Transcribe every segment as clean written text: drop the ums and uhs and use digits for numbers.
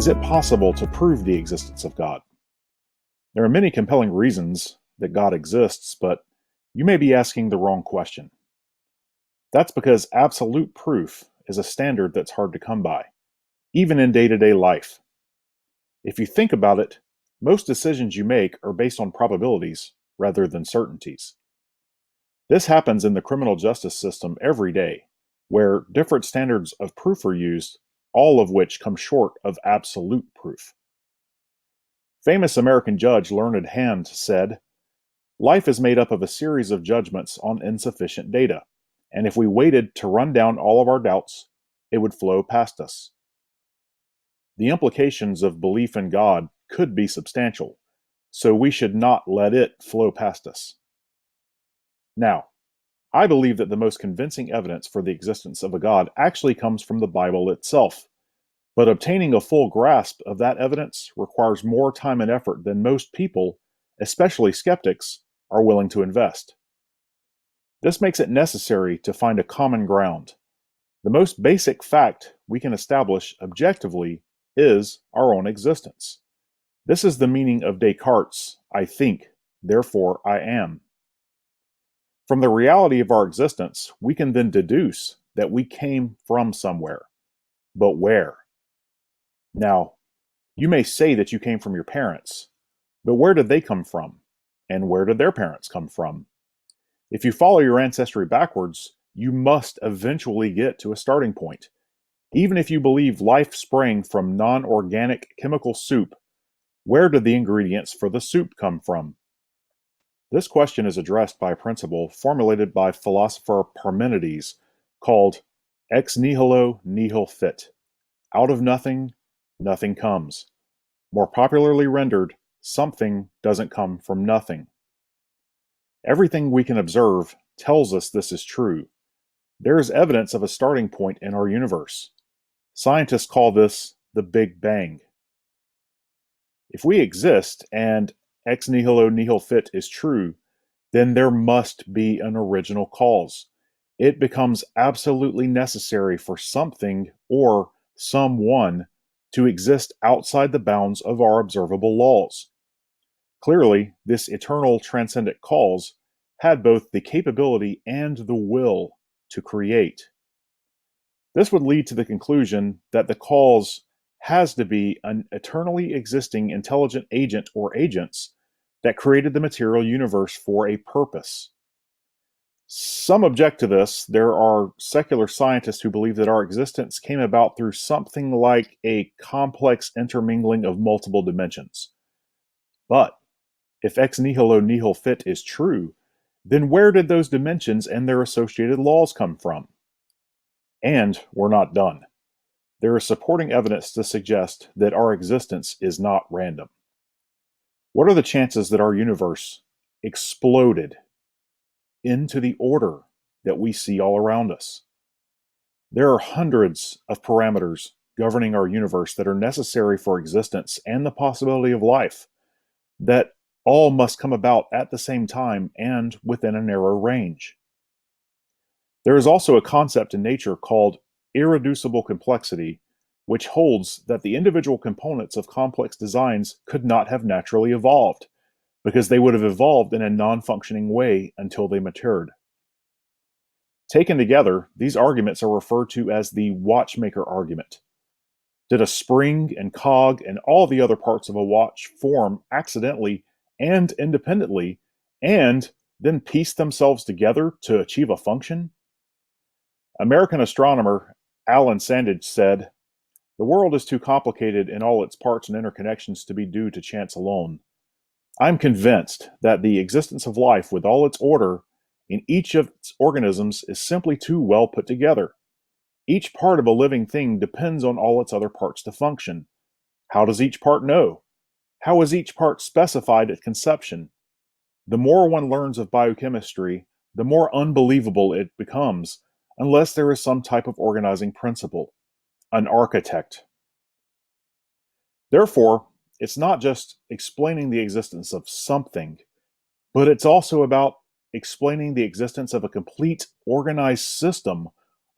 Is it possible to prove the existence of God? There are many compelling reasons that God exists, but you may be asking the wrong question. That's because absolute proof is a standard that's hard to come by, even in day-to-day life. If you think about it, most decisions you make are based on probabilities rather than certainties. This happens in the criminal justice system every day, where different standards of proof are used, all of which come short of absolute proof. Famous American judge Learned Hand said, "Life is made up of a series of judgments on insufficient data, and if we waited to run down all of our doubts, it would flow past us." The implications of belief in God could be substantial, so we should not let it flow past us. Now, I believe that the most convincing evidence for the existence of a God actually comes from the Bible itself. But obtaining a full grasp of that evidence requires more time and effort than most people, especially skeptics, are willing to invest. This makes it necessary to find a common ground. The most basic fact we can establish objectively is our own existence. This is the meaning of Descartes' "I think, therefore I am." From the reality of our existence, we can then deduce that we came from somewhere. But where? Now, you may say that you came from your parents, but where did they come from? And where did their parents come from? If you follow your ancestry backwards, you must eventually get to a starting point. Even if you believe life sprang from non-organic chemical soup, where did the ingredients for the soup come from? This question is addressed by a principle formulated by philosopher Parmenides called ex nihilo nihil fit. Out of nothing, nothing comes. More popularly rendered, something doesn't come from nothing. Everything we can observe tells us this is true. There is evidence of a starting point in our universe. Scientists call this the Big Bang. If we exist and ex nihilo nihil fit is true, then there must be an original cause. It becomes absolutely necessary for something or someone to exist outside the bounds of our observable laws. Clearly, this eternal transcendent cause had both the capability and the will to create. This would lead to the conclusion that the cause has to be an eternally existing intelligent agent or agents that created the material universe for a purpose. Some object to this. There are secular scientists who believe that our existence came about through something like a complex intermingling of multiple dimensions. But if ex nihilo nihil fit is true, then where did those dimensions and their associated laws come from? And we're not done. There is supporting evidence to suggest that our existence is not random. What are the chances that our universe exploded into the order that we see all around us? There are hundreds of parameters governing our universe that are necessary for existence and the possibility of life, that all must come about at the same time and within a narrow range. There is also a concept in nature called irreducible complexity, which holds that the individual components of complex designs could not have naturally evolved, because they would have evolved in a non-functioning way until they matured. Taken together, these arguments are referred to as the watchmaker argument. Did a spring and cog and all the other parts of a watch form accidentally and independently, and then piece themselves together to achieve a function? American astronomer Alan Sandage said, "The world is too complicated in all its parts and interconnections to be due to chance alone. I'm convinced that the existence of life with all its order in each of its organisms is simply too well put together. Each part of a living thing depends on all its other parts to function. How does each part know? How is each part specified at conception? The more one learns of biochemistry, the more unbelievable it becomes, unless there is some type of organizing principle, an architect." Therefore, it's not just explaining the existence of something, but it's also about explaining the existence of a complete organized system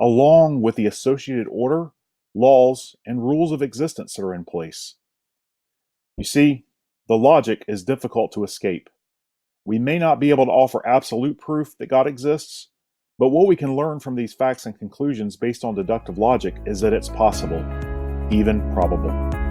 along with the associated order laws, and rules of existence that are in place. You see, the logic is difficult to escape. We may not be able to offer absolute proof that God exists, but what we can learn from these facts and conclusions based on deductive logic is that it's possible, even probable.